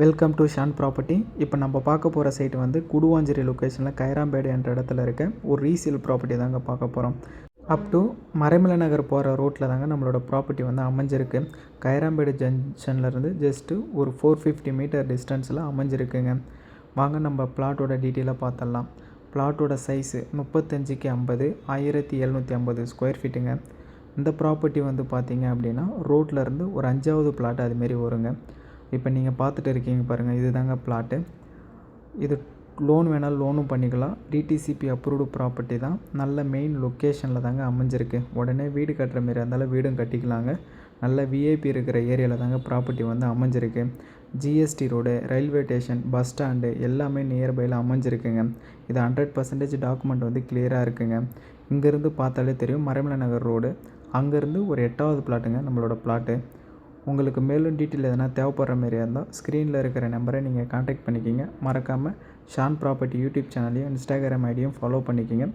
Welcome to Shawn property. இப்போ நம்ம பார்க்க போகிற சைட் வந்து குடுவாஞ்சேரி லொக்கேஷனில் கைராம்பேடு என்ற இடத்துல இருக்க ஒரு ரீசேல் ப்ராப்பர்ட்டி தாங்க பார்க்க போகிறோம். அப் டு மறைமலை நகர் போகிற ரோட்டில் தாங்க நம்மளோட ப்ராப்பர்ட்டி வந்து அமைஞ்சிருக்கு. கைராம்பேடு ஜங்ஷன்லேருந்து ஜஸ்ட்டு ஒரு 450 மீட்டர் டிஸ்டன்ஸில் அமைஞ்சிருக்குங்க. வாங்க நம்ம பிளாட்டோட டீட்டெயிலாக பார்த்துடலாம். பிளாட்டோட சைஸு 35க்கு 50, 1750 ஸ்கொயர் ஃபீட்டுங்க. இந்த ப்ராப்பர்ட்டி வந்து பார்த்திங்க அப்படின்னா ரோட்லேருந்து ஒரு 5வது பிளாட் அதுமாரி வருங்க. இப்போ நீங்கள் பார்த்துட்டு இருக்கீங்க பாருங்கள், இது தாங்க பிளாட்டு. இது லோன் வேணாலும் லோனும் பண்ணிக்கலாம். டிடிசிபி அப்ரூவ்டு ப்ராப்பர்ட்டி தான். நல்ல மெயின் லொக்கேஷனில் தாங்க அமைஞ்சிருக்கு. உடனே வீடு கட்டுற மாரி இருந்தாலும் வீடும் கட்டிக்கலாங்க. நல்ல விஐபி இருக்கிற ஏரியாவில் தாங்க ப்ராப்பர்ட்டி வந்து அமைஞ்சிருக்கு. GST road, railway station, bus stand எல்லாமே நியர்பையில் அமைஞ்சிருக்குங்க. இது 100% டாக்குமெண்ட் வந்து கிளியராக இருக்குங்க. இங்கேருந்து பார்த்தாலே தெரியும் மறைமலை நகர் ரோடு. அங்கேருந்து ஒரு 8வது பிளாட்டுங்க நம்மளோட பிளாட்டு. உங்களுக்கு மேலும் டீட்டெயில் எதனா தேவைப்படுற மாதிரியா இருந்தால் ஸ்க்ரீனில் இருக்கிற நம்பரை நீங்கள் காண்டாக்ட் பண்ணிக்கிங்க. மறக்காமல் ஷான் ப்ராப்பர்ட்டி யூடியூப் சேனலையும் இன்ஸ்டாகிராம் ஐடியும் ஃபாலோ பண்ணிக்கிங்க.